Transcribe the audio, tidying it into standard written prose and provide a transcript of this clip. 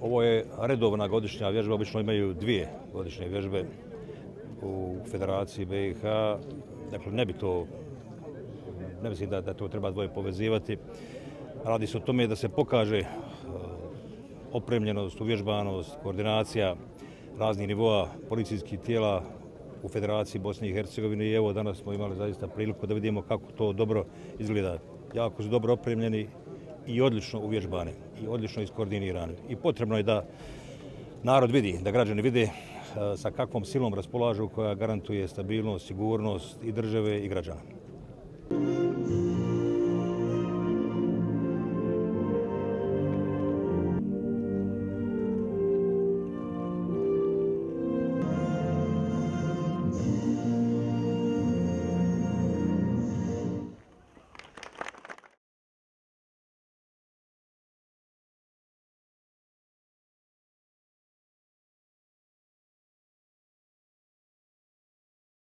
Ovo je redovna godišnja vježba, obično imaju 2 godišnje vježbe u Federaciji BiH. Dakle, ne mislim da to treba dvoje povezivati. Radi se o tome da se pokaže opremljenost, uvježbanost, koordinacija raznih nivoa policijskih tijela u Federaciji Bosne i Hercegovine i evo danas smo imali zaista priliku da vidimo kako to dobro izgleda. Jako su dobro opremljeni i odlično uvježbani i odlično iskoordinirani. I potrebno je da narod vidi, da građani vide sa kakvom silom raspolažu koja garantuje stabilnost, sigurnost i države i građana.